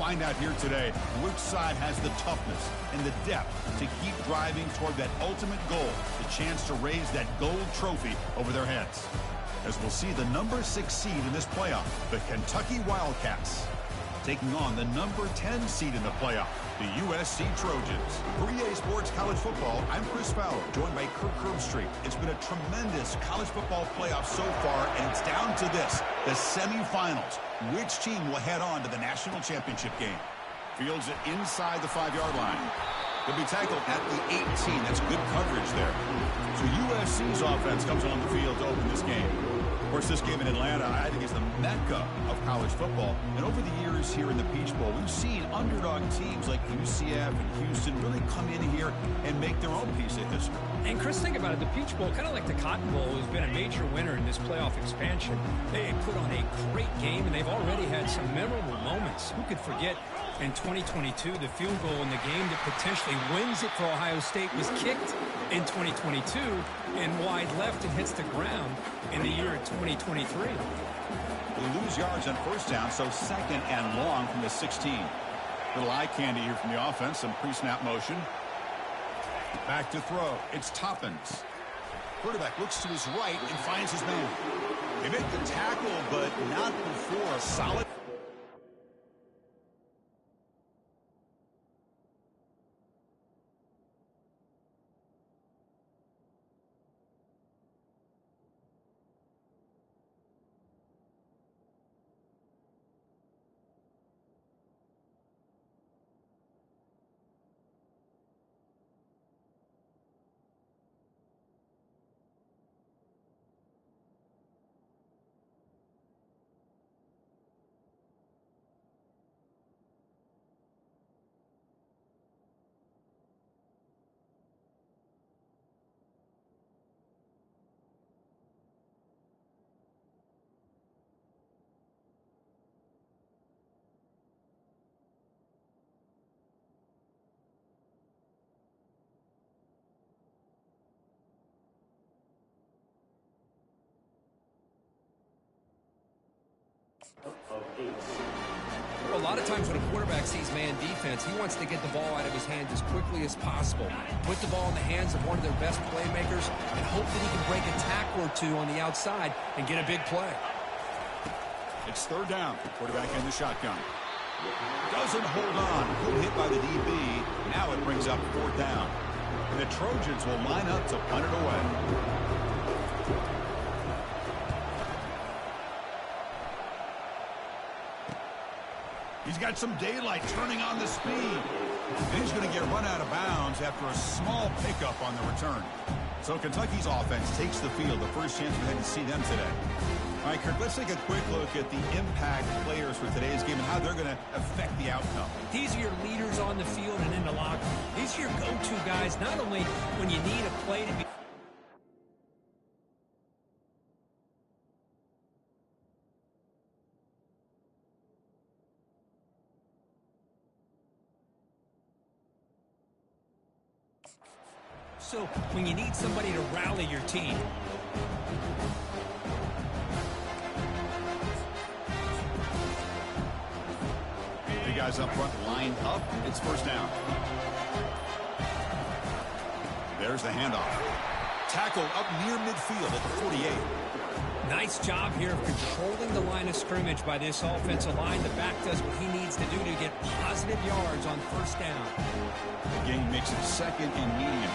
find out here today which side has the toughness and the depth to keep driving toward that ultimate goal, the chance to raise that gold trophy over their heads. As we'll see the number 6 seed in this playoff, the Kentucky Wildcats, taking on the number 10 seed in the playoff, the USC Trojans. For EA Sports College Football, I'm Chris Fowler, joined by Kirk Herbstreit. It's been a tremendous college football playoff so far, and it's down to this, the semifinals. Which team will head on to the national championship game? Fields it inside the 5-yard line. He'll be tackled at the 18. That's good coverage there. So USC's offense comes on the field to open this game. Of course, this game in Atlanta, I think, is the mecca of college football. And over the years here in the Peach Bowl, we've seen underdog teams like UCF and Houston really come in here and make their own piece of history. And Chris, think about it. The Peach Bowl, kind of like the Cotton Bowl, has been a major winner in this playoff expansion. They put on a great game, and they've already had some memorable moments. Who could forget in 2022, the field goal in the game that potentially wins it for Ohio State was kicked in 2022 and wide left and hits the ground in the year of 2023. They lose yards on first down, so second and long from the 16. Little eye candy here from the offense, some pre-snap motion. Back to throw. It's Toppins. Quarterback looks to his right and finds his man. They make the tackle, but not before a solid. A lot of times when a quarterback sees man defense, he wants to get the ball out of his hands as quickly as possible. Put the ball in the hands of one of their best playmakers and hope that he can break a tackle or two on the outside and get a big play. It's third down. Quarterback in the shotgun. Doesn't hold on. Good hit by the DB. Now it brings up fourth down. And the Trojans will line up to punt it away. He's got some daylight turning on the speed. And he's going to get run out of bounds after a small pickup on the return. So Kentucky's offense takes the field. The first chance we had to see them today. All right, Kirk, let's take a quick look at the impact players for today's game and how they're going to affect the outcome. These are your leaders on the field and in the locker room. These are your go-to guys, not only when you need a play to be... So when you need somebody to rally your team. The guys up front line up. It's first down. There's the handoff. Tackle up near midfield at the 48. Nice job here of controlling the line of scrimmage by this offensive line. The back does what he needs to do to get positive yards on first down. The game makes it second and medium.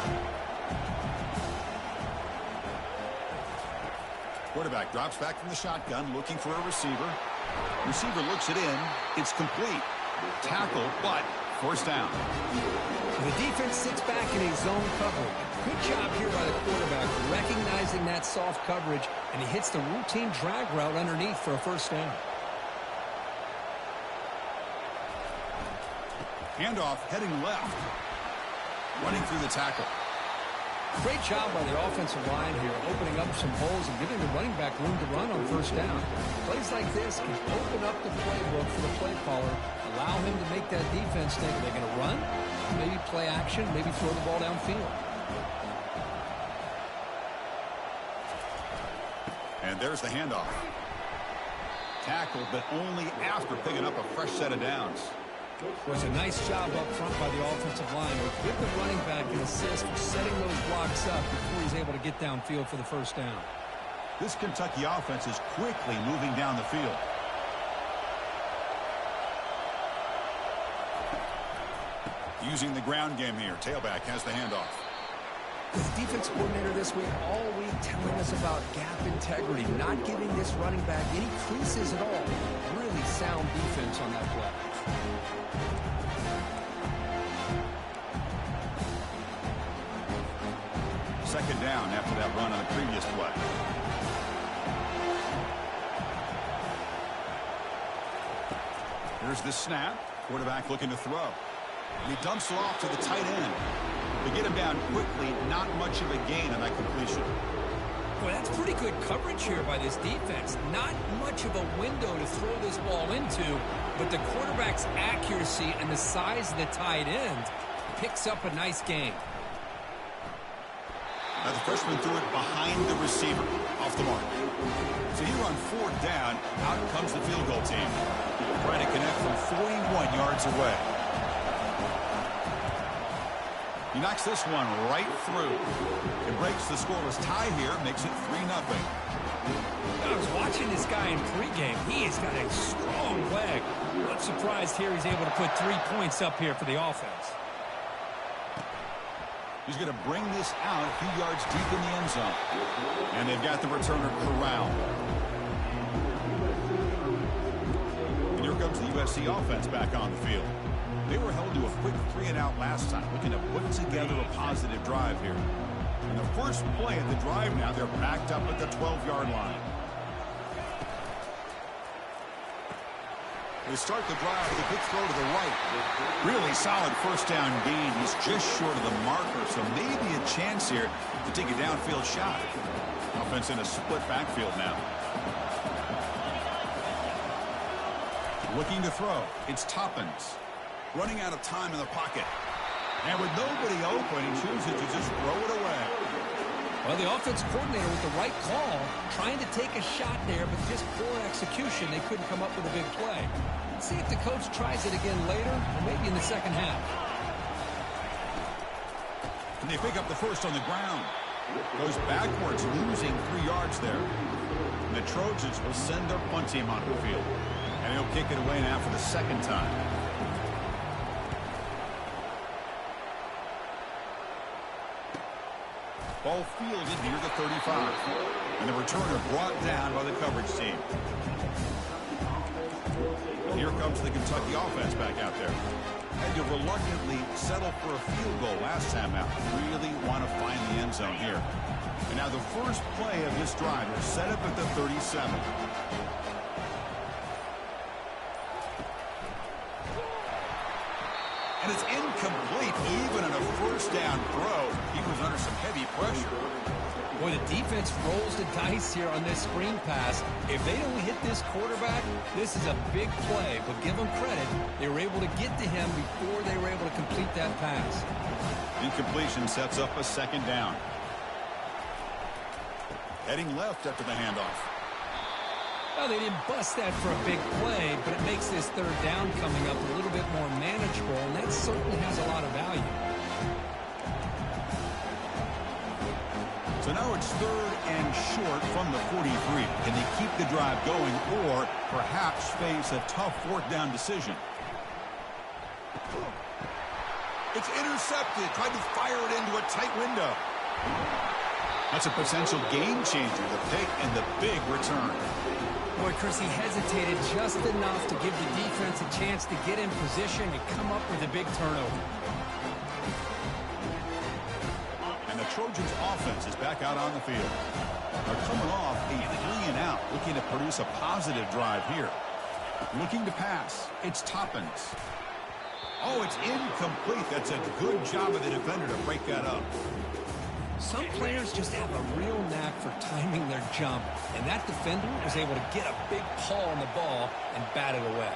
Quarterback drops back from the shotgun, looking for a receiver. Receiver looks it in. It's complete. Tackle, but first down. The defense sits back in a zone coverage. Good job here by the quarterback, recognizing that soft coverage, and he hits the routine drag route underneath for a first down. Handoff heading left. Running through the tackle. Great job by the offensive line here, opening up some holes and giving the running back room to run on first down. Plays like this can open up the playbook for the play caller, allow him to make that defense think, are they going to run? Maybe play action, maybe throw the ball downfield. And there's the handoff. Tackle, but only after picking up a fresh set of downs. Was a nice job up front by the offensive line. We'll give the running back an assist for setting those blocks up before he's able to get downfield for the first down. This Kentucky offense is quickly moving down the field. Using the ground game here. Tailback has the handoff. The defense coordinator this week, all week telling us about gap integrity, not giving this running back any creases at all. Really sound defense on that play. Second down after that run on the previous play. Here's the snap. Quarterback looking to throw. And he dumps it off to the tight end. They get him down quickly. Not much of a gain on that completion. Well, that's pretty good coverage here by this defense. Not much of a window to throw this ball into, but the quarterback's accuracy and the size of the tight end picks up a nice gain. Now the freshman threw it behind the receiver. Off the mark. So here on fourth down, out comes the field goal team. Trying to connect from 41 yards away. He knocks this one right through. It breaks the scoreless tie here, makes it 3-0. I was watching this guy in pregame. He has got a strong leg. Not surprised here he's able to put 3 points up here for the offense. He's going to bring this out a few yards deep in the end zone. And they've got the returner corralled. And here comes the USC offense back on the field. They were held to a quick 3-and-out last time, looking to put together a positive drive here. And the first play of the drive now, they're backed up at the 12-yard line. They start the drive with a good throw to the right. Really solid first down gain. He's just short of the marker, so maybe a chance here to take a downfield shot. Offense in a split backfield now. Looking to throw. It's Toppins. Running out of time in the pocket. And with nobody open, he chooses to just throw it away. Well, the offense coordinator with the right call, trying to take a shot there, but just poor execution. They couldn't come up with a big play. Let's see if the coach tries it again later, or maybe in the second half. And they pick up the first on the ground. Goes backwards, losing 3 yards there. And the Trojans will send their punt team onto the field. And he'll kick it away now for the second time. Ball fielded near the 35. And the returner brought down by the coverage team. And here comes the Kentucky offense back out there. Had to reluctantly settle for a field goal last time out. Really want to find the end zone here. And now the first play of this drive is set up at the 37. And it's incomplete, even on a first down throw. He was under some heavy pressure. Boy, the defense rolls the dice here on this screen pass. If they don't hit this quarterback, this is a big play. But give them credit, they were able to get to him before they were able to complete that pass. Incompletion sets up a second down. Heading left after the handoff. Well, they didn't bust that for a big play, but it makes this third down coming up a little bit more manageable, and that certainly has a lot of value. So now it's third and short from the 43. Can they keep the drive going or perhaps face a tough fourth down decision? It's intercepted. Tried to fire it into a tight window. That's a potential game changer, the pick and the big return. Boy, Chris, he hesitated just enough to give the defense a chance to get in position and come up with a big turnover. And the Trojans' offense is back out on the field. They're coming off a 3-and-out, looking to produce a positive drive here. Looking to pass. It's Toppins. Oh, it's incomplete. That's a good job of the defender to break that up. Some players just have a real knack for timing their jump, and that defender was able to get a big paw on the ball and bat it away.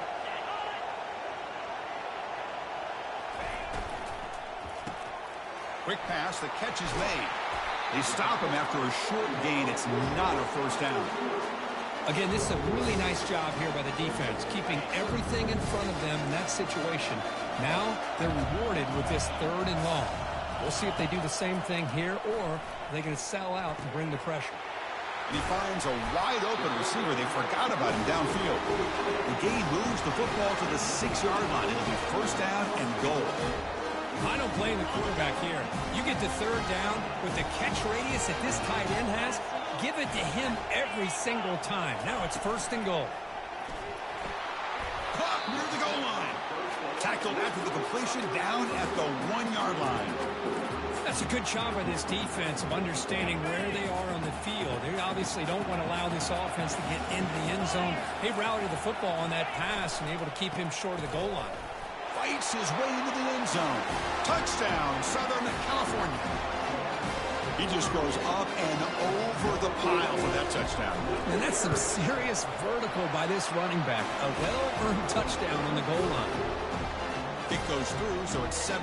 Quick pass, the catch is made. They stop him after a short gain. It's not a first down. Again, this is a really nice job here by the defense, keeping everything in front of them in that situation. Now they're rewarded with this 3rd and long. We'll see if they do the same thing here, or are they going to sell out and bring the pressure. And he finds a wide-open receiver. They forgot about him downfield. The gain moves the football to the 6-yard line. It'll be 1st down and goal. I don't blame the quarterback here. You get to 3rd down with the catch radius that this tight end has. Give it to him every single time. Now it's 1st and goal. Caught near the goal line. Tackled after the completion down at the 1-yard line. That's a good job by this defense of understanding where they are on the field. They obviously don't want to allow this offense to get into the end zone. They routed the football on that pass and able to keep him short of the goal line. Fights his way into the end zone. Touchdown, Southern California. He just goes up and over the pile for that touchdown. And that's some serious vertical by this running back. A well-earned touchdown on the goal line. Kick goes through, so it's 7-3.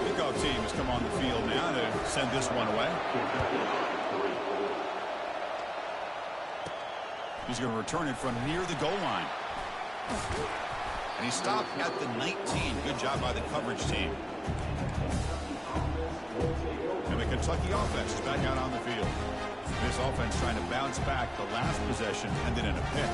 Kickoff team has come on the field now to send this one away. He's going to return it from near the goal line. And he stopped at the 19. Good job by the coverage team. And the Kentucky offense is back out on the field. This offense trying to bounce back. The last possession ended in a pick.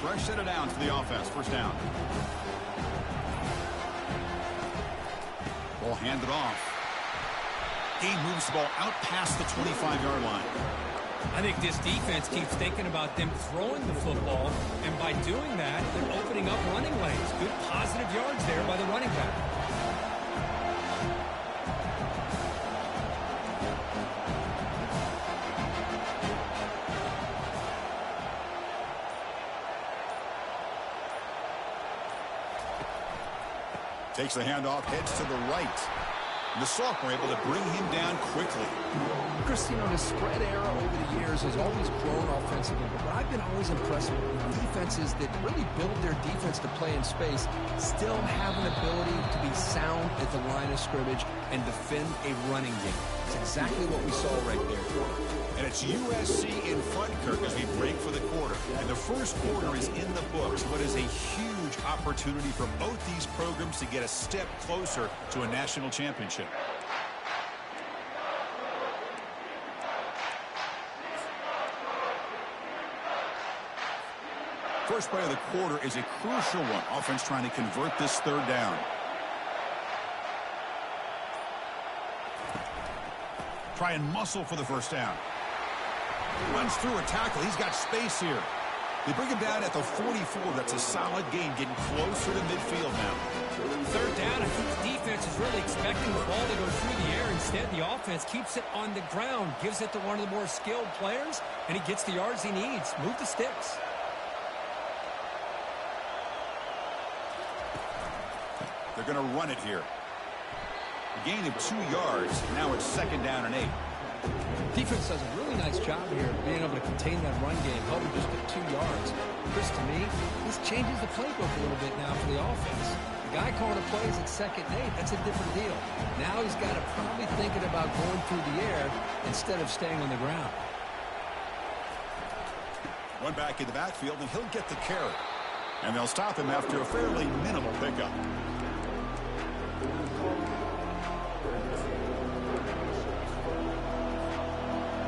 Fresh set of downs for the offense. 1st down. Ball handed off. He moves the ball out past the 25-yard line. I think this defense keeps thinking about them throwing the football, and by doing that, they're opening up running lanes. Good positive yards there by the running back. Takes the handoff, heads to the right. And the sophomore able to bring him down quickly. Chris, you know, the spread era over the years has always grown offensively, but what I've been always impressed with defenses that really build their defense to play in space still have an ability to be sound at the line of scrimmage and defend a running game. It's exactly what we saw right there. And it's USC in front, Kirk, as we break for the quarter. And the first quarter is in the books. What is a huge opportunity for both these programs to get a step closer to a national championship. First play of the quarter is a crucial one. Offense trying to convert this 3rd down. Try and muscle for the 1st down. Runs through a tackle. He's got space here. They bring him down at the 44. That's a solid gain, getting closer to midfield now. 3rd down, I think the defense is really expecting the ball to go through the air. Instead, the offense keeps it on the ground, gives it to one of the more skilled players, and he gets the yards he needs. Move the sticks. They're going to run it here. A gain of 2 yards. Now it's 2nd down and 8. Defense does a really nice job here of being able to contain that run game, helping just get 2 yards. Chris, to me, this changes the playbook a little bit now for the offense. The guy calling the plays at 2nd and 8, that's a different deal. Now he's got to probably thinking about going through the air instead of staying on the ground. One back in the backfield, and he'll get the carry. And they'll stop him after a fairly minimal pickup.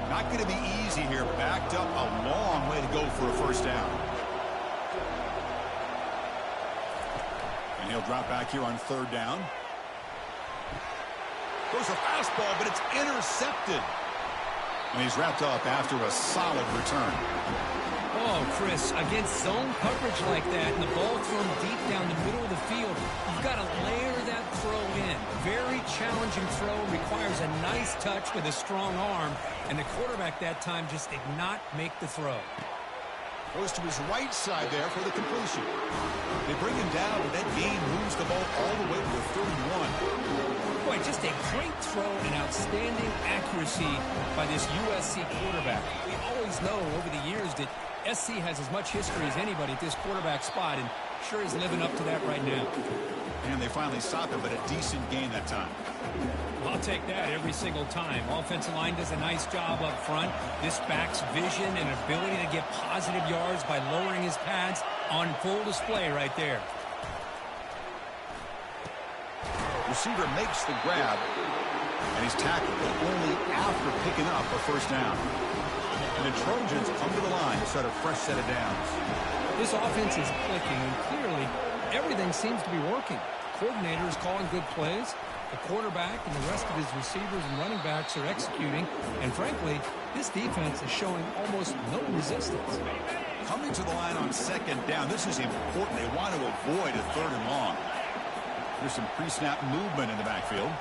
Not going to be easy here. Backed up a long way to go for a 1st down. And he'll drop back here on 3rd down. Goes a fastball, but it's intercepted. And he's wrapped up after a solid return. Oh, Chris, against zone coverage like that and the ball thrown deep down the middle of the field, you've got to layer that throw in. Very challenging throw, requires a nice touch with a strong arm, and the quarterback that time just did not make the throw. Goes to his right side there for the completion. They bring him down, but that gain moves the ball all the way to the 31. Boy, just a great throw and outstanding accuracy by this USC quarterback. We always know over the years that SC has as much history as anybody at this quarterback spot, and Sure he's living up to that right now. And they finally stopped him, but a decent gain that time. I'll take that every single time. Offensive line does a nice job up front. This back's vision and ability to get positive yards by lowering his pads on full display right there. Receiver makes the grab, and he's tackled, but only after picking up a first down. And the Trojans come to the line to start a fresh set of downs. This offense is clicking, and clearly everything seems to be working. Coordinator is calling good plays. The quarterback and the rest of his receivers and running backs are executing. And frankly, this defense is showing almost no resistance. Coming to the line on second down, this is important. They want to avoid a third and long. There's some pre-snap movement in the backfield.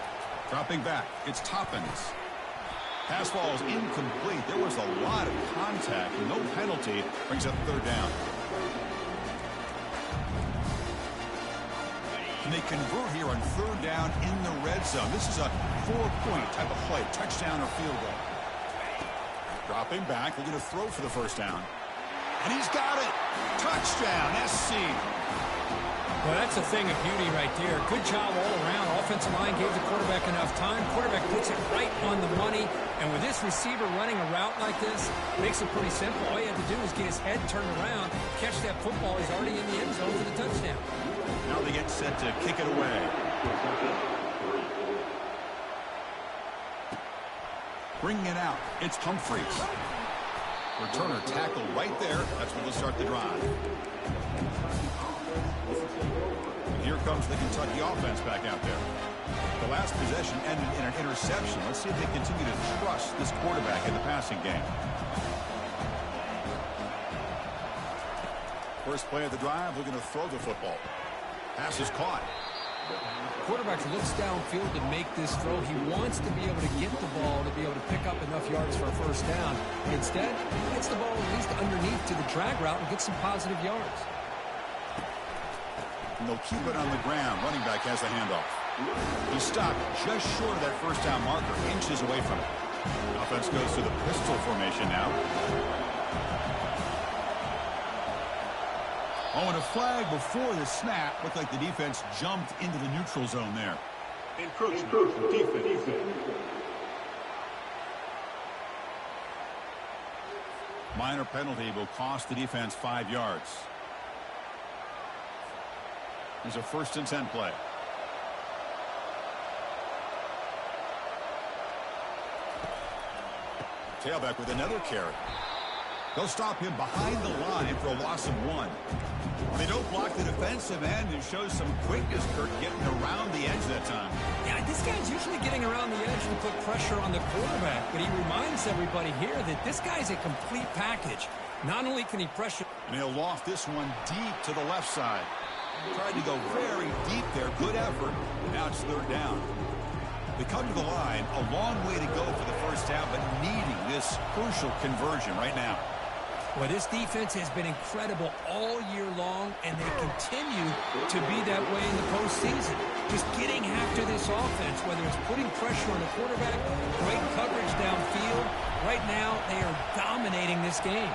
Dropping back, it's Toppins. Pass ball is incomplete. There was a lot of contact. No penalty brings up third down. And they convert here on third down in the red zone. This is a 4-point type of play, touchdown or field goal. Dropping back, they're going to throw for the first down. And he's got it. Touchdown, SC. Well, that's a thing of beauty right there. Good job all around. Offensive line gave the quarterback enough time. Quarterback puts it right on the money. And with this receiver running a route like this, makes it pretty simple. All he had to do was get his head turned around, catch that football. He's already in the end zone for the touchdown. Now they get set to kick it away. Bringing it out, it's Humphreys. Returner tackled right there. That's when they'll start the drive. And here comes the Kentucky offense back out there. The last possession ended in an interception. Let's see if they continue to trust this quarterback in the passing game. First play of the drive, we're going to throw the football. Pass is caught. Quarterback looks downfield to make this throw. He wants to be able to get the ball to be able to pick up enough yards for a first down. But instead, he gets the ball at least underneath to the drag route and gets some positive yards. And they'll keep it on the ground. Running back has the handoff. He stopped just short of that first down marker, inches away from it. Offense goes to the pistol formation now. Oh, and a flag before the snap. Looked like the defense jumped into the neutral zone there. Encroachment. Defense. Minor penalty will cost the defense 5 yards. There's a 1st and 10 play. Tailback with another carry. They'll stop him behind the line for a loss of 1. They don't block the defensive end and show some quickness, Kurt, getting around the edge that time. Yeah, this guy's usually getting around the edge and put pressure on the quarterback, but he reminds everybody here that this guy's a complete package. Not only can he pressure... And he'll loft this one deep to the left side. Tried to go very deep there. Good effort. Now it's third down. They come to the line. A long way to go for the first down, but needing this crucial conversion right now. Well, this defense has been incredible all year long, and they continue to be that way in the postseason. Just getting after this offense, whether it's putting pressure on the quarterback, great coverage downfield. Right now, they are dominating this game.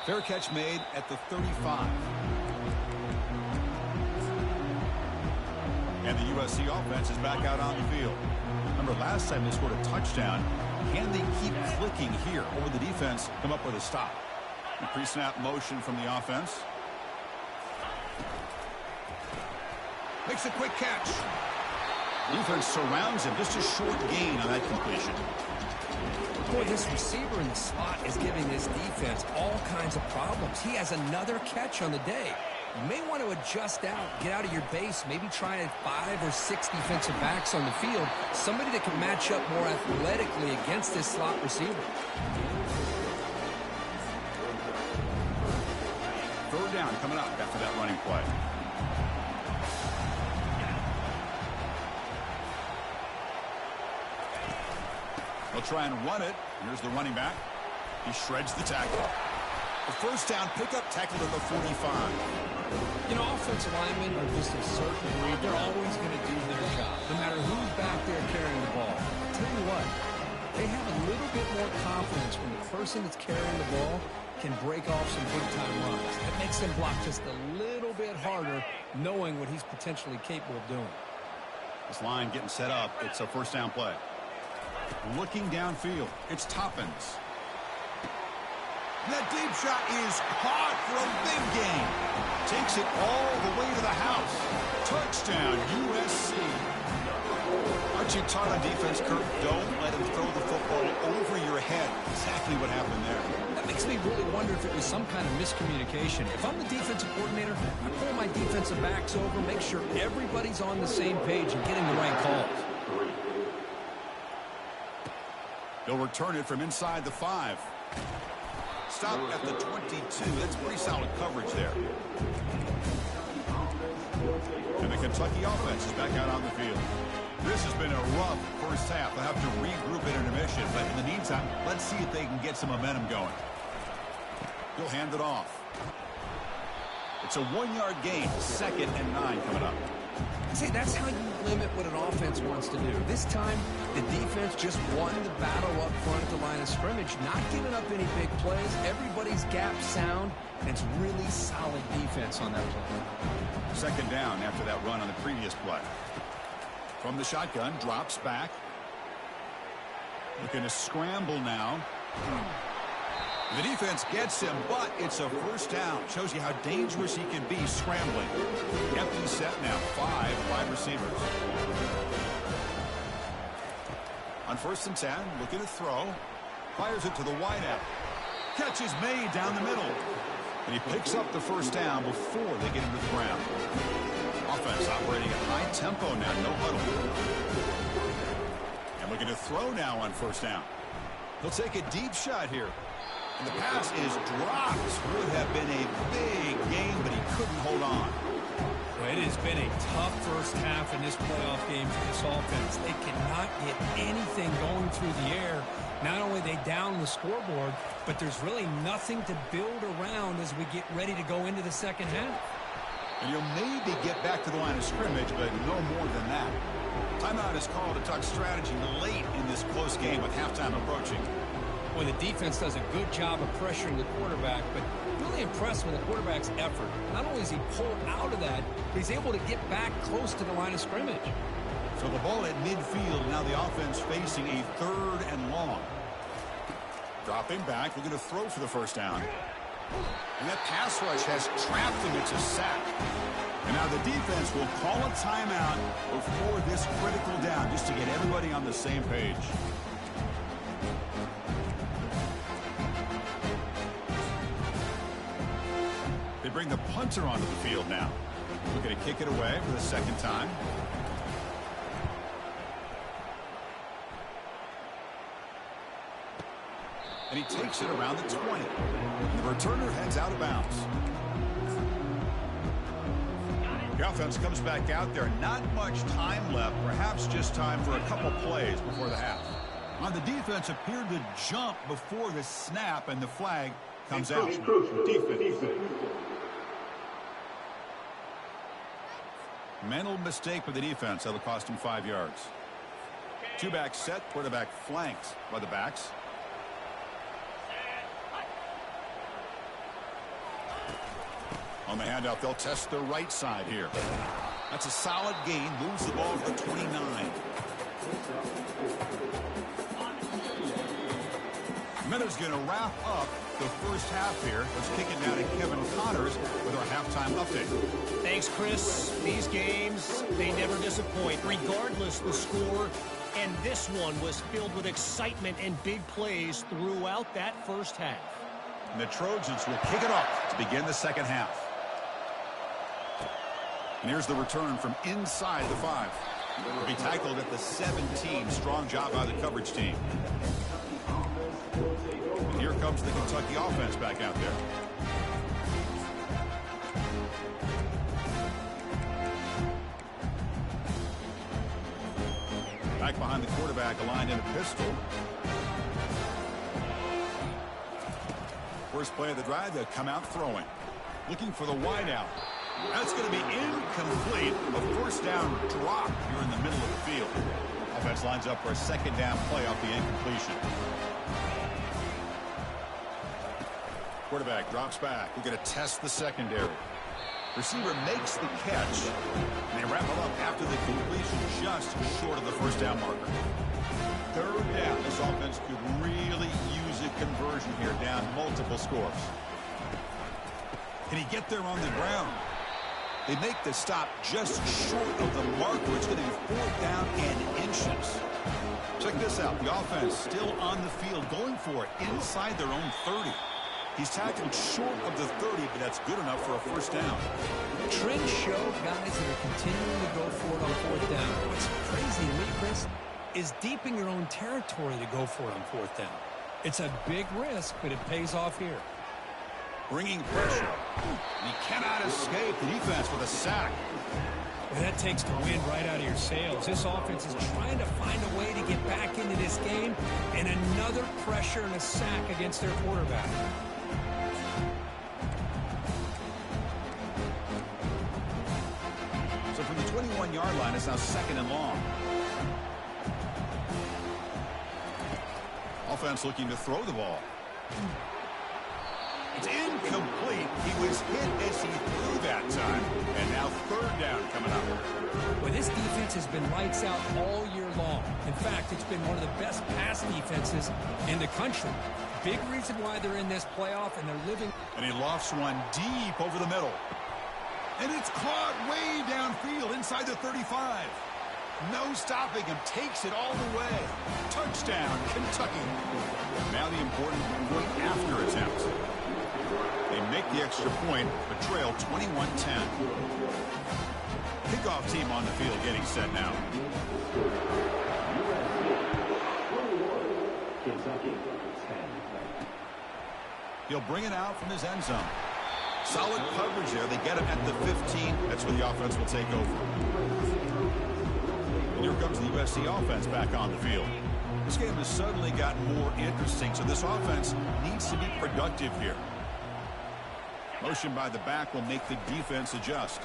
Fair catch made at the 35. And the USC offense is back out on the field. Remember, last time they scored a touchdown. Can they keep clicking here, or will the defense come up with a stop? A pre-snap motion from the offense. Makes a quick catch. Defense surrounds him. Just a short gain on that completion. Boy, this receiver in the slot is giving this defense all kinds of problems. He has another catch on the day. You may want to adjust out, get out of your base, maybe try 5 or 6 defensive backs on the field, somebody that can match up more athletically against this slot receiver. Third down coming up after that running play. They'll try and run it. Here's the running back. He shreds the tackle. The first down pickup, tackled at the 45. You know, offensive linemen are just a certain breed. They're always going to do their job, no matter who's back there carrying the ball. I'll tell you what, they have a little bit more confidence when the person that's carrying the ball can break off some big-time runs. That makes him block just a little bit harder, knowing what he's potentially capable of doing. This line getting set up. It's a first down play. Looking downfield, it's Toppins. That deep shot is caught for a big gain. Takes it all the way to the house. Touchdown, USC. Aren't you taught on defense, Kurt? Don't let him throw the football over your head. Exactly what happened there. That makes me really wonder if it was some kind of miscommunication. If I'm the defensive coordinator, I pull my defensive backs over, make sure everybody's on the same page and getting the right calls. They'll return it from inside the 5. Stop at the 22. That's pretty solid coverage there. And the Kentucky offense is back out on the field. This has been a rough first half. They'll have to regroup at intermission, but in the meantime, let's see if they can get some momentum going. He'll hand it off. It's a 1-yard gain. 2nd and 9 coming up. See, that's how you limit what an offense wants to do. This time, the defense just won the battle up front at the line of scrimmage, not giving up any big plays. Everybody's gap sound, and it's really solid defense on that play. 2nd down after that run on the previous play. From the shotgun, drops back. Looking to scramble now. The defense gets him, but it's a first down. Shows you how dangerous he can be scrambling. Empty set now. 5 wide receivers. On 1st and 10, looking to throw. Fires it to the wideout. Catch is made down the middle. And he picks up the first down before they get him to the ground. Offense operating at high tempo now. No huddle. And looking to throw now on 1st down. He'll take a deep shot here. And the pass is dropped. Would have been a big game, but he couldn't hold on. Well, it has been a tough first half in this playoff game for this offense. They cannot get anything going through the air. Not only are they down the scoreboard, but there's really nothing to build around as we get ready to go into the second half. And you'll maybe get back to the line of scrimmage, but no more than that. Timeout is called to talk strategy late in this close game with halftime approaching. Well, the defense does a good job of pressuring the quarterback, but really impressed with the quarterback's effort. Not only is he pulled out of that, but he's able to get back close to the line of scrimmage. So the ball at midfield, now the offense facing a 3rd and long. Dropping back, looking to throw for the first down. And that pass rush has trapped him. It's a sack. And now the defense will call a timeout before this critical down, just to get everybody on the same page. They bring the punter onto the field now. Looking to kick it away for the 2nd time. And he takes it around the 20. And the returner heads out of bounds. The offense comes back out there. Not much time left. Perhaps just time for a couple plays before the half. On the defense appeared to jump before the snap, and the flag comes out. Defense. Mental mistake for the defense. That'll cost him 5 yards. 2-back set. Quarterback flanked by the backs. On the handout, they'll test the right side here. That's a solid gain. Moves the ball to the 29. Miller's going to wrap up the first half here. Let's kick it down to Kevin Connors with our halftime update. Thanks, Chris. These games, they never disappoint, regardless the score. And this one was filled with excitement and big plays throughout that first half. And the Trojans will kick it off to begin the second half. And here's the return from inside the 5. Will be tackled at the 17. Strong job by the coverage team. And here comes the Kentucky offense back out there. Back behind the quarterback, aligned in a pistol. First play of the drive, they'll come out throwing. Looking for the wideout. That's going to be incomplete. A first down drop here in the middle of the field. Offense lines up for a 2nd down play off the incompletion. Quarterback drops back. We're going to test the secondary. Receiver makes the catch. And they wrap it up after the completion just short of the first down marker. Third down. This offense could really use a conversion here, down multiple scores. Can he get there on the ground? They make the stop just short of the marker. It's going to be 4th down and inches. Check this out. The offense still on the field, going for it inside their own 30. He's tackled short of the 30, but that's good enough for a first down. Trends show guys that are continuing to go for it on 4th down. What's crazy to me, Chris, is deep in your own territory to go for it on 4th down. It's a big risk, but it pays off here. Bringing pressure. He cannot escape the defense with a sack. Well, that takes the wind right out of your sails. This offense is trying to find a way to get back into this game, and another pressure and a sack against their quarterback. So from the 21-yard line, it's now 2nd and long. Offense looking to throw the ball. It's incomplete. He was hit as he threw that time. And now 3rd down coming up. Well, this defense has been lights out all year long. In fact, it's been one of the best pass defenses in the country. Big reason why they're in this playoff, and they're living. And he lofts one deep over the middle. And it's caught way downfield inside the 35. No stopping him. Takes it all the way. Touchdown, Kentucky. Now the important point after attempt. They make the extra point, but trail 21-10. Kickoff team on the field getting set now. He'll bring it out from his end zone. Solid coverage there. They get him at the 15. That's where the offense will take over. And here comes the USC offense back on the field. This game has suddenly gotten more interesting, so this offense needs to be productive here. Motion by the back will make the defense adjust.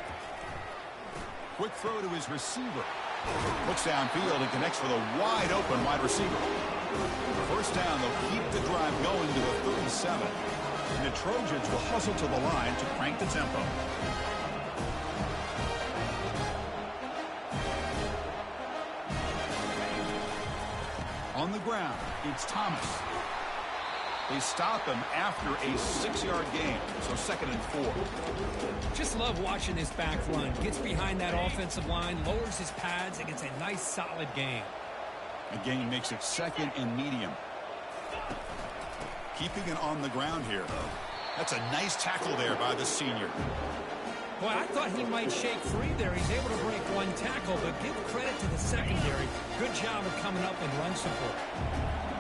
Quick throw to his receiver. Looks downfield and connects with a wide-open wide receiver. First down, they'll keep the drive going to the 37. And the Trojans will hustle to the line to crank the tempo. On the ground, it's Thomas. They stop him after a 6-yard gain, so 2nd and 4. Just love watching this back run. Gets behind that offensive line, lowers his pads, and gets a nice, solid gain. Again, makes it 2nd and medium. Keeping it on the ground here. That's a nice tackle there by the senior. Boy, I thought he might shake free there. He's able to break one tackle, but give credit to the secondary. Good job of coming up and run support.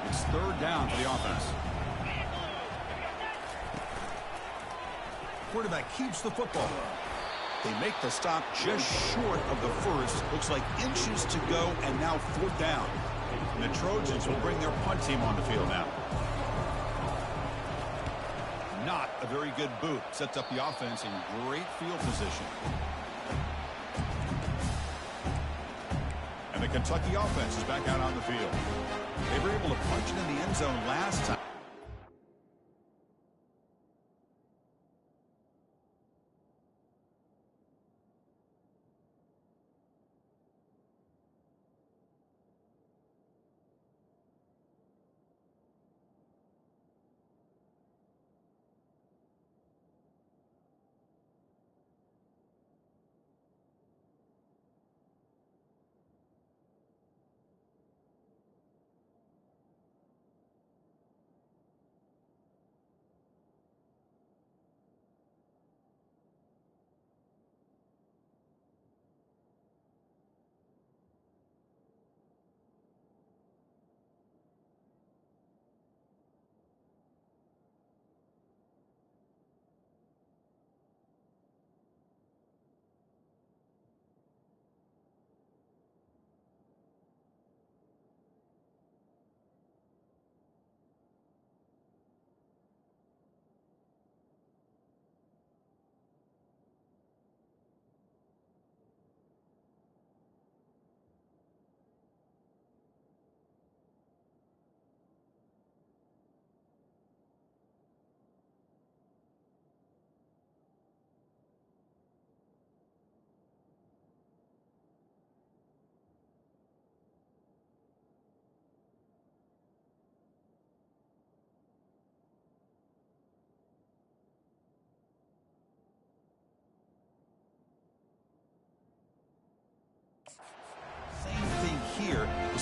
It's 3rd down for the offense. Quarterback keeps the football. They make the stop just short of the first. Looks like inches to go, and now 4th down. And the Trojans will bring their punt team on the field now. Not a very good boot. Sets up the offense in great field position. And the Kentucky offense is back out on the field. They were able to punch it in the end zone last time.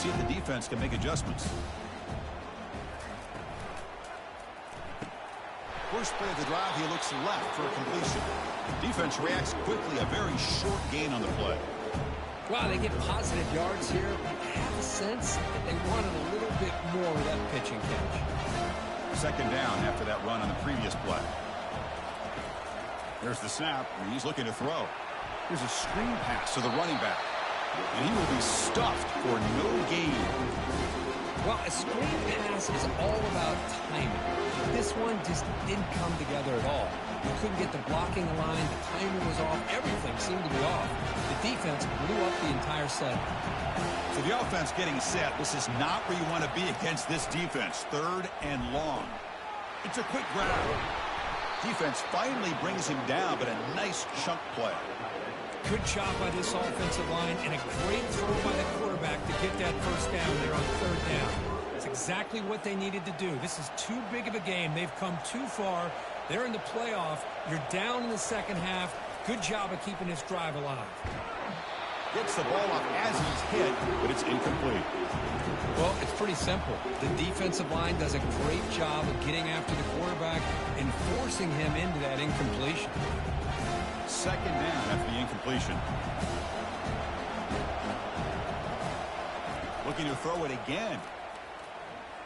see if the defense can make adjustments. First play of the drive, he looks left for a completion. Defense reacts quickly, a very short gain on the play. Wow, they get positive yards here. I have a sense that they wanted a little bit more of that pitching catch. Second down after that run on the previous play. There's the snap, and he's looking to throw. Here's a screen pass to the running back. And he will be stuffed for no gain. Well, a screen pass is all about timing. This one just didn't come together at all. You couldn't get the blocking line, the timing was off, everything seemed to be off. The defense blew up the entire set. So the offense getting set. This is not where you want to be against this defense. Third and long. It's a quick grab. Defense finally brings him down, but a nice chunk play. Good job by this offensive line and a great throw by the quarterback to get that first down there on third down. It's exactly what they needed to do. This is too big of a game. They've come too far. They're in the playoff. You're down in the second half. Good job of keeping this drive alive. Gets the ball up as he's hit, but it's incomplete. Well, it's pretty simple. The defensive line does a great job of getting after the quarterback and forcing him into that incompletion. Second down after the incompletion. Looking to throw it again.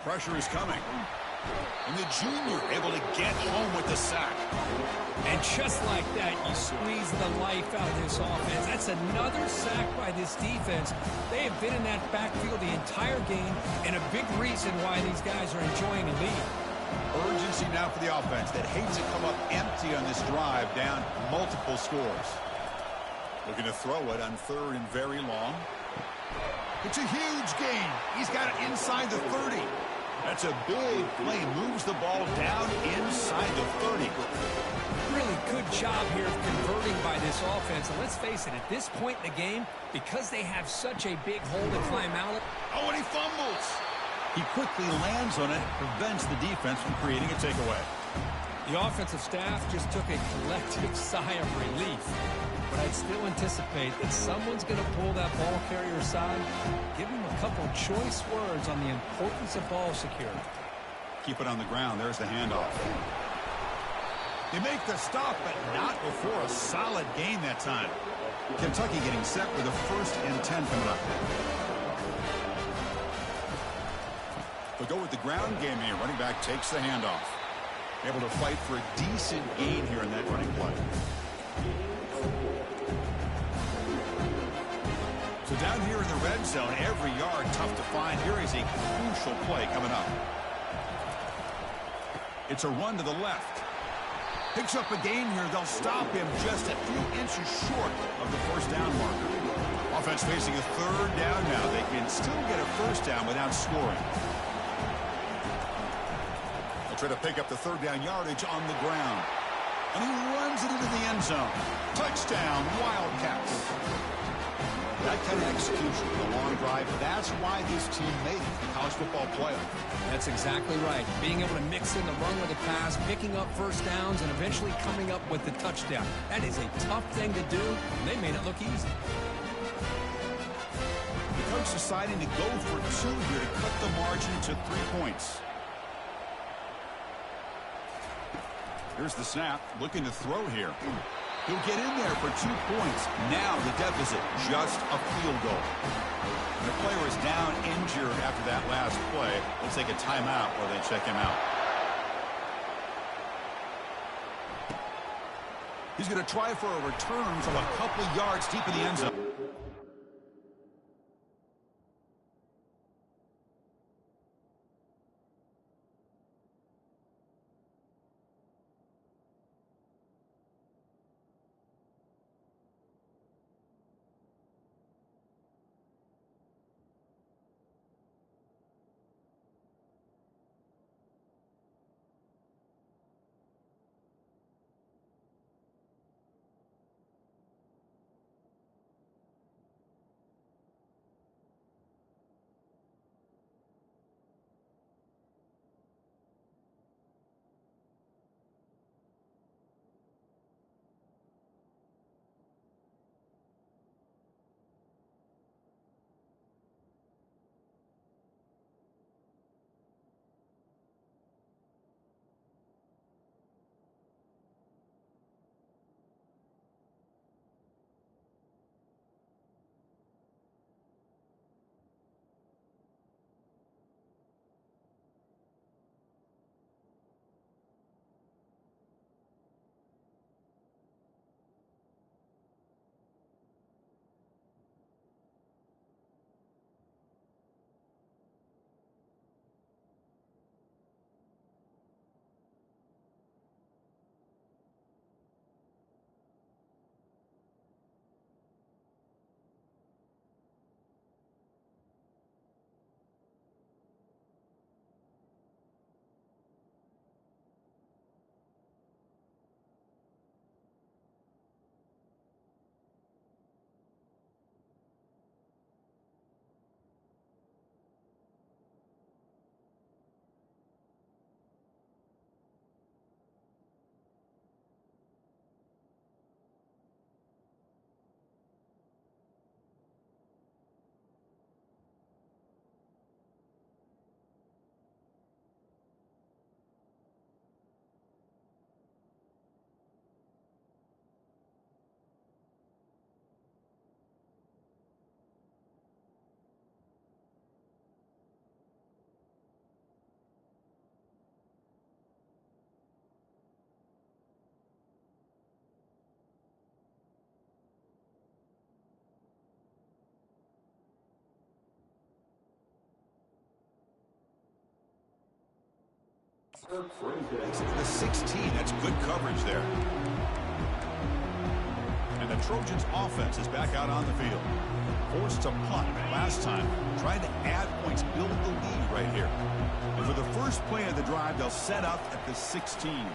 Pressure is coming. And the junior able to get home with the sack. And just like that, you squeeze the life out of this offense. That's another sack by this defense. They have been in that backfield the entire game, and a big reason why these guys are enjoying a lead. Urgency now for the offense that hates to come up empty on this drive, down multiple scores. Looking to throw it on third and very long. It's a huge gain. He's got it inside the 30. That's a big play. Moves the ball down inside the 30. Really good job here of converting by this offense. And let's face it, at this point in the game, because they have such a big hole to climb out of. Oh, and he fumbles. He quickly lands on it, prevents the defense from creating a takeaway. The offensive staff just took a collective sigh of relief. But I'd still anticipate that someone's going to pull that ball carrier aside, give him a couple choice words on the importance of ball security. Keep it on the ground. There's the handoff. They make the stop, but not before a solid gain that time. Kentucky getting set with a 1st and 10 coming up. They'll go with the ground game here. Running back takes the handoff. Able to fight for a decent gain here in that running play. So down here in the red zone, every yard tough to find. Here is a crucial play coming up. It's a run to the left. Picks up a gain here. They'll stop him just a few inches short of the first down marker. Offense facing a third down now. They can still get a first down without scoring. They'll try to pick up the third down yardage on the ground. And he runs it into the end zone. Touchdown, Wildcats. That kind of execution, the long drive, that's why this team made it to the college football playoff. That's exactly right. Being able to mix in the run with the pass, picking up first downs, and eventually coming up with the touchdown. That is a tough thing to do, and they made it look easy. The coach deciding to go for 2 here to cut the margin to 3 points. Here's the snap, looking to throw here. He'll get in there for 2 points. Now the deficit, just a field goal. And the player is down injured after that last play. They'll take a timeout while they check him out. He's going to try for a return from a couple yards deep in the end zone. Makes it to the 16. That's good coverage there. And the Trojans offense is back out on the field. Forced to punt last time. Trying to add points, build the lead right here. And for the first play of the drive, they'll set up at the 16.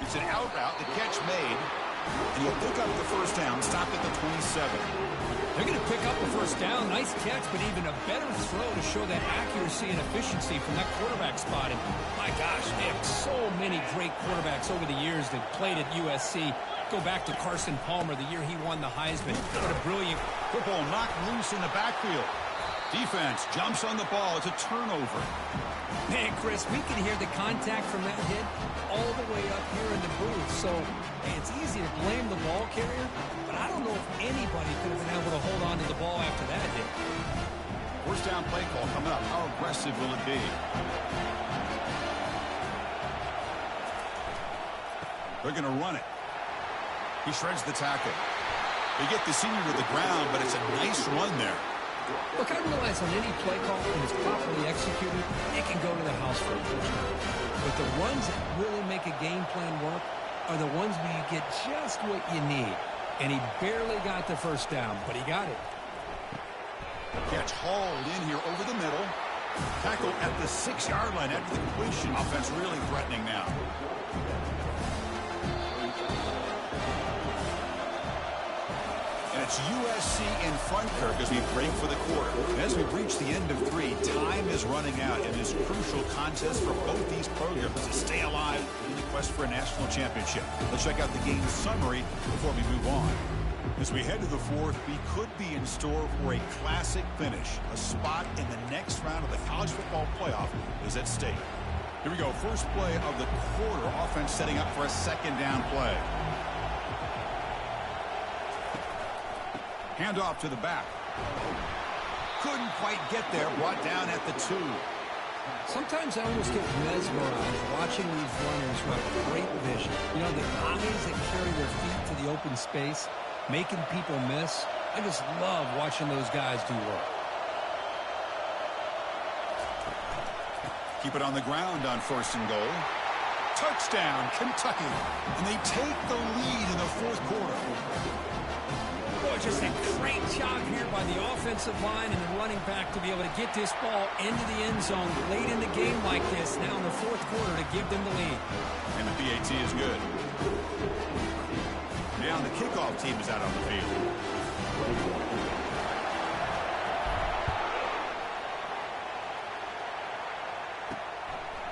It's an out route, the catch made. And he'll pick up the first down, stopped at the 27. They're going to pick up the first down. Nice catch, but even a better throw to show that accuracy and efficiency from that quarterback spot. And my gosh, they have so many great quarterbacks over the years that played at USC. Go back to Carson Palmer the year he won the Heisman. What a brilliant football knocked loose in the backfield. Defense jumps on the ball. It's a turnover. Man, Chris, we can hear the contact from that hit all the way up here in the booth. So it's easy to blame the ball carrier, but I don't know if anybody could have been able to hold on to the ball after that hit. First down play call coming up. How aggressive will it be? They're going to run it. He shreds the tackle. They get the senior to the ground, but it's a nice run there. Look, I realize on any play call, when it's properly executed, it can go to the house for a first down. But the runs that really make a game plan work are the ones where you get just what you need. And he barely got the first down, but he got it. Catch hauled in here over the middle. Tackle at the 6-yard line after the completion. Offense really threatening now. And it's USC in front here as we break for the quarter. And as we reach the end of 3, time is running out in this crucial contest for both these programs to stay alive in the quest for a national championship. Let's check out the game summary before we move on. As we head to the 4th, we could be in store for a classic finish. A spot in the next round of the college football playoff is at stake. Here we go. First play of the quarter. Offense setting up for a second down play. Handoff to the back. Couldn't quite get there. Brought down at the 2. Sometimes I almost get mesmerized watching these runners who have great vision. You know, the eyes that carry their feet to the open space, making people miss. I just love watching those guys do work. Keep it on the ground on 1st and goal. Touchdown, Kentucky. And they take the lead in the 4th quarter. Boy, just a great job here by the offensive line and the running back to be able to get this ball into the end zone late in the game like this, now in the 4th quarter, to give them the lead. And the PAT is good. Now the kickoff team is out on the field.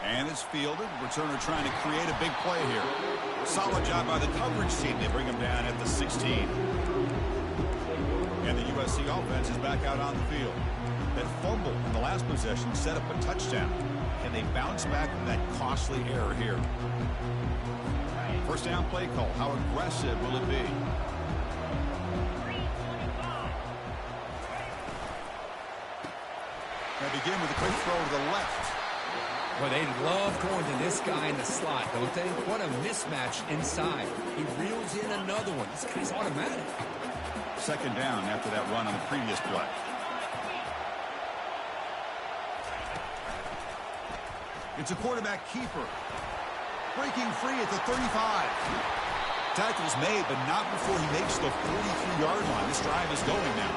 And it's fielded. Returner trying to create a big play here. Solid job by the coverage team. They bring him down at the 16. And the USC offense is back out on the field. That fumble in the last possession set up a touchdown. Can they bounce back from that costly error here? First down play call. How aggressive will it be? They begin with a quick throw to the left. Well, they love going to this guy in the slot, don't they? What a mismatch inside. He reels in another one. This guy's automatic. Second down after that run on the previous play. It's a quarterback keeper. Breaking free at the 35. Tackle's made, but not before he makes the 43-yard line. This drive is going now.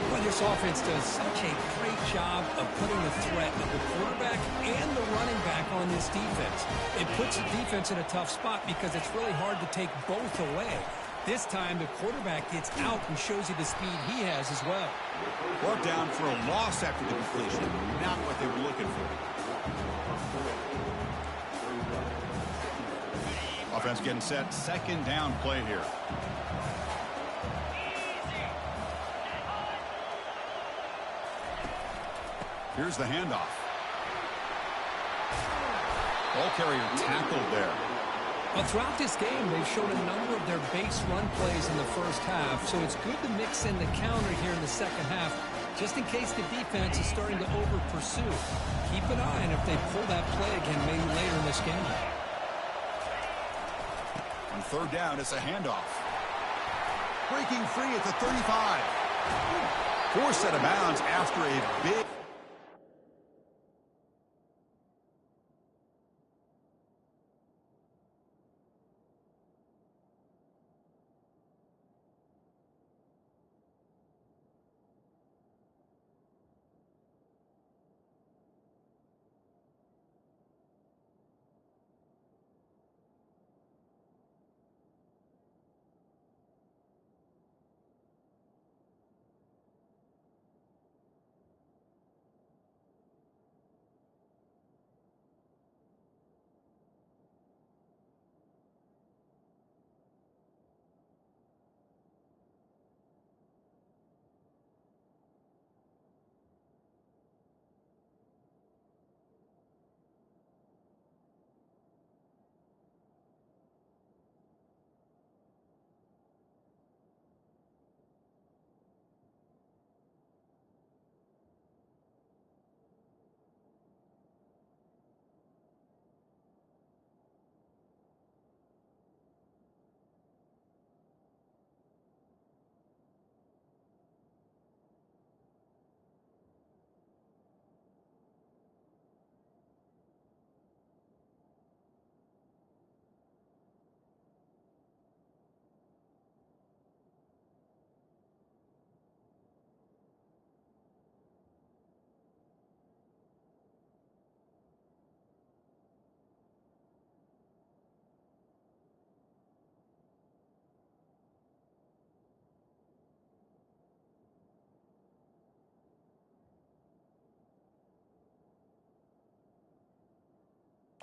Well, this offense does such a great job of putting the threat of the quarterback and the running back on this defense. It puts the defense in a tough spot because it's really hard to take both away. This time, the quarterback gets out and shows you the speed he has as well. Brought down for a loss after the completion. Not what they were looking for. Offense getting set. Second down play here. Here's the handoff. Ball carrier tackled there. Well, throughout this game, they've shown a number of their base run plays in the first half, so it's good to mix in the counter here in the second half, just in case the defense is starting to over-pursue. Keep an eye on if they pull that play again maybe later in this game. On third down, it's a handoff. Breaking free at the 35. Forced out of bounds after a big...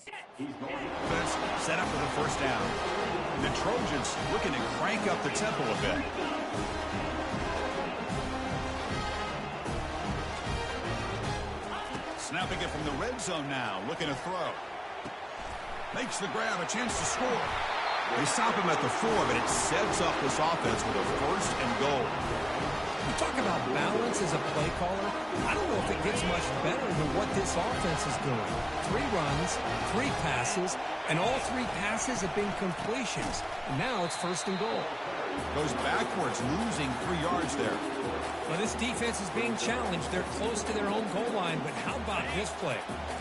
Defense set up for the first down. The Trojans looking to crank up the tempo a bit. Snapping it from the red zone now, looking to throw. Makes the grab, a chance to score. They stop him at the 4, but it sets up this offense with a first and goal. You talk about balance as a play caller. I don't know if it gets much better than what this offense is doing. 3 runs, 3 passes, and all 3 passes have been completions. And now it's first and goal. Goes backwards, losing 3 yards there. Well, this defense is being challenged. They're close to their own goal line, but how about this play?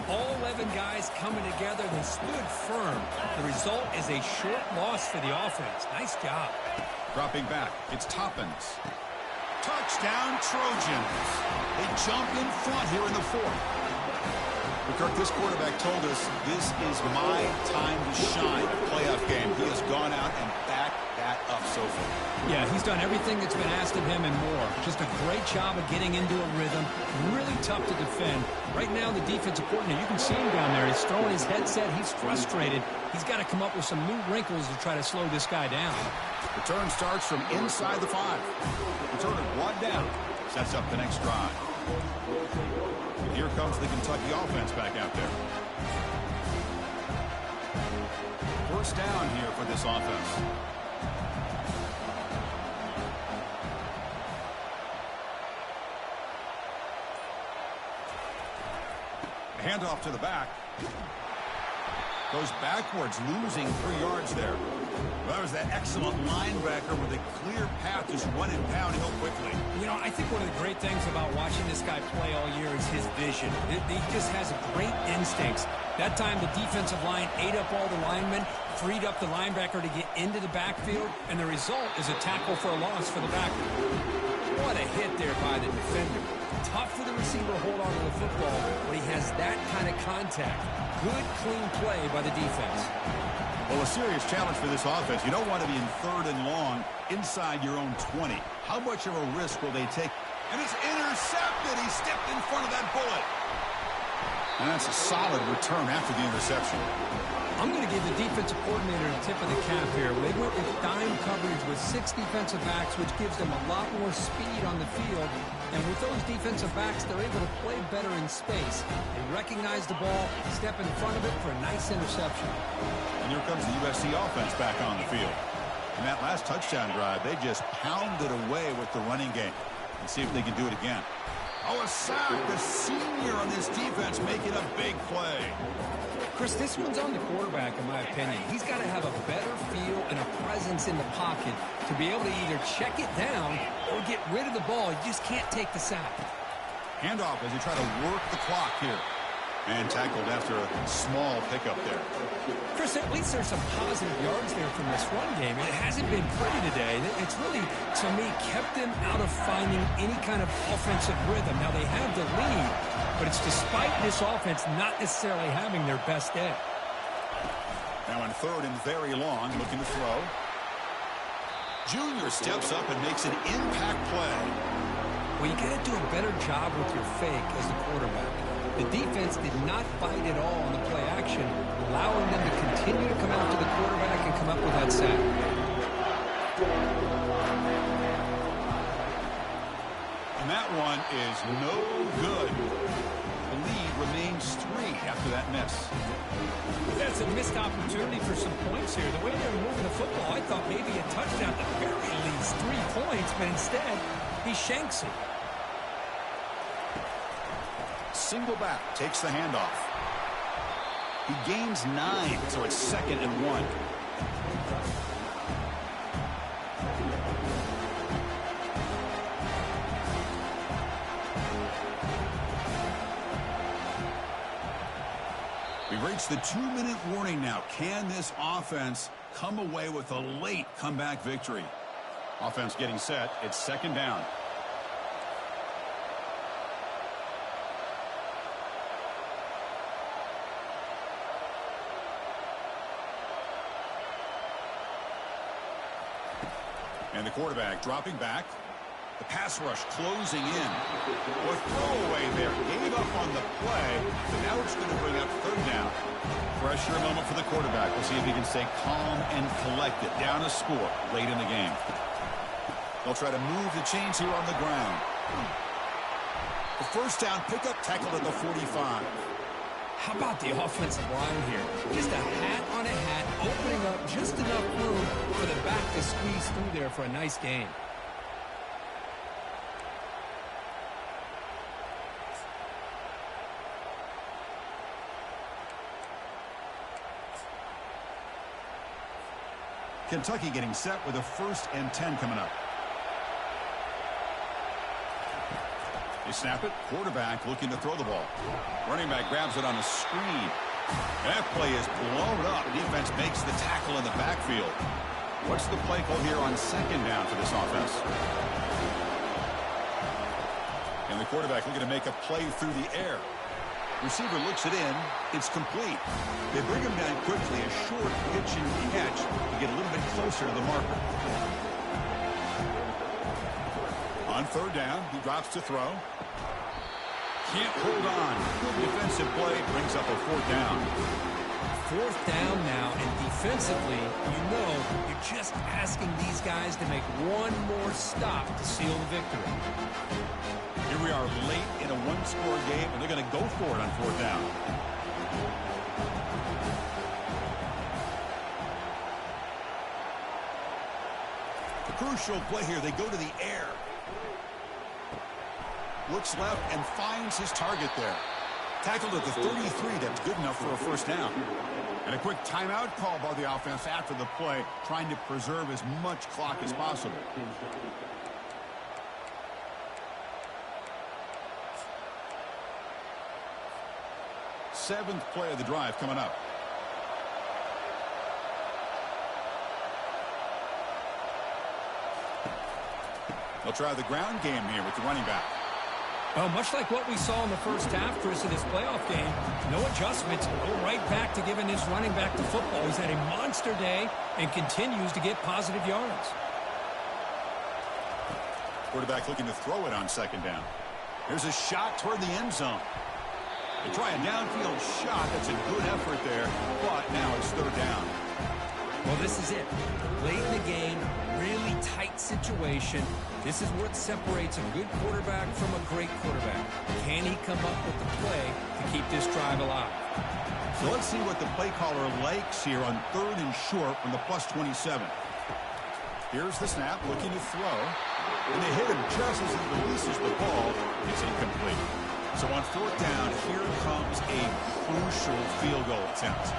All 11 guys coming together. They stood firm. The result is a short loss for the offense. Nice job. Dropping back, it's Toppins. Touchdown, Trojans. They jump in front here in the 4th. Kirk, this quarterback told us this is my time to shine. Playoff game. He has gone out and backed that up so far. Yeah, he's done everything that's been asked of him and more. Just a great job of getting into a rhythm. Really tough to defend. Right now, the defensive coordinator, you can see him down there. He's throwing his headset. He's frustrated. He's got to come up with some new wrinkles to try to slow this guy down. Return starts from inside the 5. Return it 1 down. Sets up the next drive. And here comes the Kentucky offense back out there. First down here for this offense. Handoff to the back. Goes backwards, losing 3 yards there. Well, that was that excellent linebacker with a clear path, just running pound hill quickly. You know, I think one of the great things about watching this guy play all year is his vision. He just has great instincts. That time, the defensive line ate up all the linemen, freed up the linebacker to get into the backfield, and the result is a tackle for a loss for the backer. What a hit there by the defender. Tough for the receiver to hold on to the football, but he has that kind of contact. Good, clean play by the defense. Well, a serious challenge for this offense. You don't want to be in 3rd and long inside your own 20. How much of a risk will they take? And it's intercepted. He stepped in front of that bullet. And that's a solid return after the interception. I'm going to give the defensive coordinator a tip of the cap here. They went with dime coverage with 6 defensive backs, which gives them a lot more speed on the field. And with those defensive backs, they're able to play better in space. They recognize the ball, step in front of it for a nice interception. And here comes the USC offense back on the field. In that last touchdown drive, they just pounded away with the running game. Let's see if they can do it again. Oh, a sack. The senior on this defense making a big play. Chris, this one's on the quarterback, in my opinion. He's got to have a better feel and a presence in the pocket to be able to either check it down or get rid of the ball. You just can't take the sack. Handoff as he try to work the clock here. And tackled after a small pickup there. Chris, at least there's some positive yards there from this run game. It hasn't been pretty today. It's really, to me, kept them out of finding any kind of offensive rhythm. Now, they have the lead, but it's despite this offense not necessarily having their best day. Now in 3rd and very long, looking to throw. Junior steps up and makes an impact play. Well, you got to do a better job with your fake as the quarterback. The defense did not fight at all on the play action, allowing them to continue to come after the quarterback and come up with that sack. And that one is no good. The lead remains 3 after that miss. That's a missed opportunity for some points here. The way they're moving the football, I thought maybe a touchdown, at the very least 3 points, but instead, he shanks it. Single back, takes the handoff. He gains 9, so it's 2nd and 1. We reached the 2-minute warning now. Can this offense come away with a late comeback victory? Offense getting set. It's 2nd down. And the quarterback dropping back. The pass rush closing in. With throwaway there. Gave up on the play. So now it's going to bring up third down. Pressure moment for the quarterback. We'll see if he can stay calm and collected. Down a score late in the game. They'll try to move the chains here on the ground. The first down pickup tackled at the 45. How about the offensive line here? Just a hat on a hat, opening up just enough room for the back to squeeze through there for a nice gain. Kentucky getting set with a 1st and 10 coming up. They snap it. Quarterback looking to throw the ball. Running back grabs it on a screen. That play is blown up. Defense makes the tackle in the backfield. What's the play call here on 2nd down for this offense? And the quarterback looking to make a play through the air. Receiver looks it in. It's complete. They bring him down quickly. A short pitch and catch to get a little bit closer to the marker. On 3rd down, he drops to throw. Can't hold on. Good defensive play. Brings up a 4th down. 4th down now, and defensively, you know, you're just asking these guys to make one more stop to seal the victory. Here we are late in a 1-score game, and they're going to go for it on 4th down. The crucial play here, they go to the air. Looks left and finds his target there. Tackled at the 33. That's good enough for a 1st down. And a quick timeout call by the offense after the play, trying to preserve as much clock as possible. Seventh play of the drive coming up. They'll try the ground game here with the running back. Well, much like what we saw in the first half, Chris, of this playoff game, no adjustments. Go right back to giving his running back to football. He's had a monster day and continues to get positive yards. Quarterback looking to throw it on 2nd down. There's a shot toward the end zone. They try a downfield shot. That's a good effort there, but now it's 3rd down. Well, this is it. Late in the game, really tight situation. This is what separates a good quarterback from a great quarterback. Can he come up with the play to keep this drive alive? So let's see what the play caller likes here on 3rd and short from the +27. Here's the snap, looking to throw. And they hit him just as he releases the ball. It's incomplete. So on 4th down, here comes a crucial field goal attempt.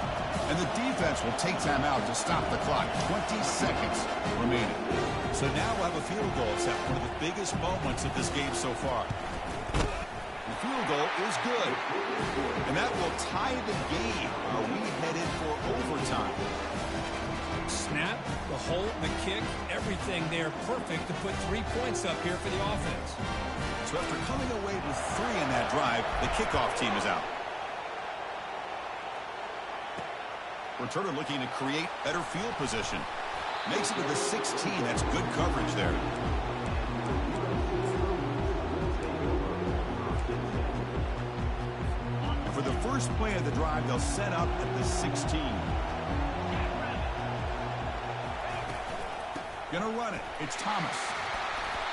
And the defense will take time out to stop the clock. 20 seconds remaining. So now we'll have a field goal attempt, one of the biggest moments of this game so far. The field goal is good. And that will tie the game. Are we headed for overtime? Snap, the hold, the kick, everything there perfect to put 3 points up here for the offense. So after coming away with 3 in that drive, the kickoff team is out. Returner looking to create better field position. Makes it to the 16. That's good coverage there. And for the first play of the drive, they'll set up at the 16. Gonna run it. It's Thomas.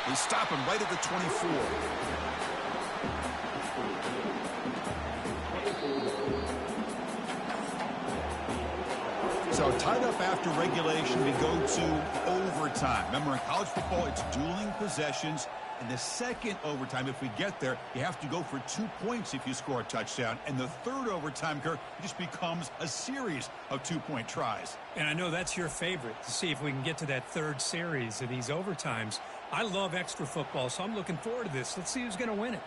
They stop him right at the 24. So tied up after regulation, we go to overtime. Remember, in college football, it's dueling possessions. In the second overtime, if we get there, you have to go for 2 points if you score a touchdown. And the third overtime, Kirk, just becomes a series of 2-point tries. And I know that's your favorite, to see if we can get to that third series of these overtimes. I love extra football, so I'm looking forward to this. Let's see who's going to win it.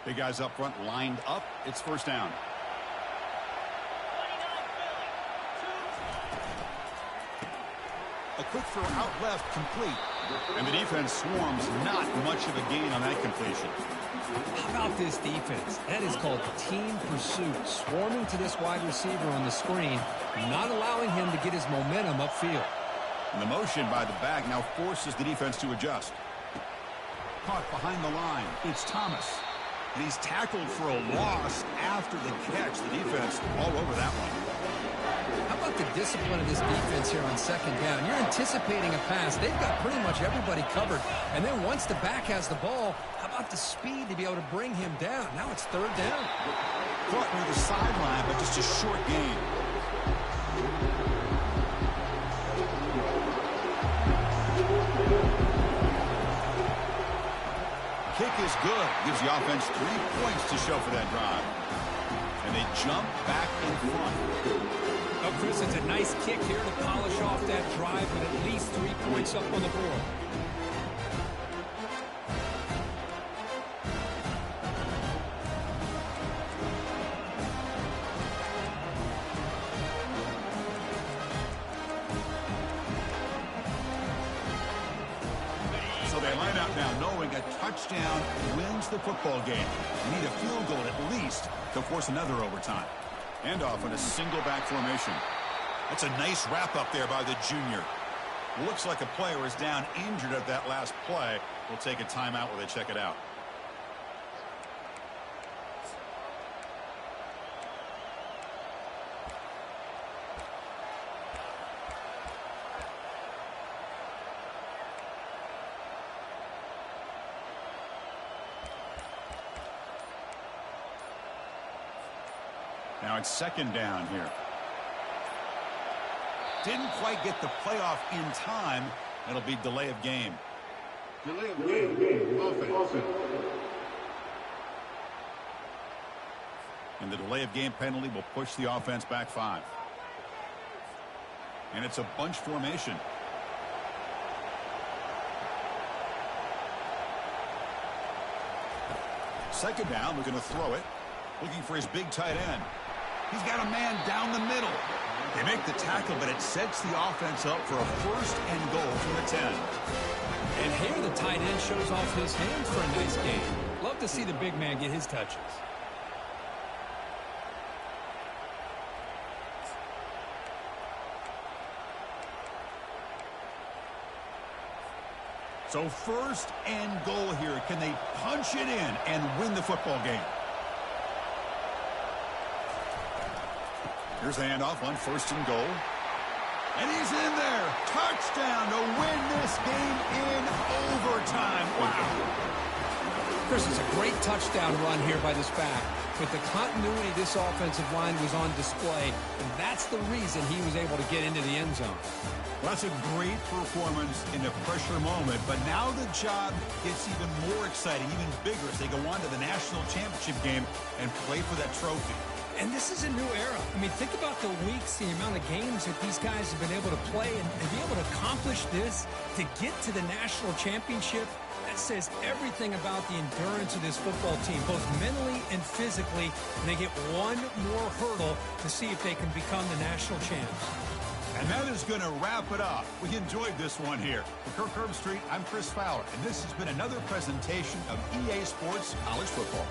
Big guys up front lined up. It's 1st down. A quick throw out left, complete. And the defense swarms, not much of a gain on that completion. How about this defense? That is called team pursuit. Swarming to this wide receiver on the screen, not allowing him to get his momentum upfield. And the motion by the back now forces the defense to adjust. Caught behind the line. It's Thomas. And he's tackled for a loss after the catch. The defense all over that one. How about the discipline of this defense here on second down? You're anticipating a pass. They've got pretty much everybody covered. And then once the back has the ball, how about the speed to be able to bring him down? Now it's third down. Caught near the sideline, but just a short gain. Kick is good. Gives the offense 3 points to show for that drive. And they jump back in front. Oh, Chris, it's a nice kick here to polish off that drive with at least 3 points up on the board. So they line up now knowing a touchdown wins the football game. You need a field goal at least to force another overtime. And off in a single back formation. That's a nice wrap up there by the junior. Looks like a player is down injured at that last play. We'll take a timeout while they check it out. Now it's second down here. Didn't quite get the playoff in time. It'll be delay of game. Delay of game. Offense. And the delay of game penalty will push the offense back 5. And it's a bunch formation. Second down, looking to throw it. Looking for his big tight end. He's got a man down the middle. They make the tackle, but it sets the offense up for a first and goal from the 10. And here the tight end shows off his hands for a nice game. Love to see the big man get his touches. So first and goal here. Can they punch it in and win the football game? Here's the handoff on first and goal. And he's in there. Touchdown to win this game in overtime. Wow. Chris, it's a great touchdown run here by this back. With the continuity, this offensive line was on display, and that's the reason he was able to get into the end zone. Well, that's a great performance in a pressure moment, but now the job gets even more exciting, even bigger as they go on to the national championship game and play for that trophy. And this is a new era. I mean, think about the weeks, the amount of games that these guys have been able to play and be able to accomplish this, to get to the national championship. That says everything about the endurance of this football team, both mentally and physically. And they get one more hurdle to see if they can become the national champs. And that is going to wrap it up. We enjoyed this one here. For Kirk Herbstreit, I'm Chris Fowler, and this has been another presentation of EA Sports College Football.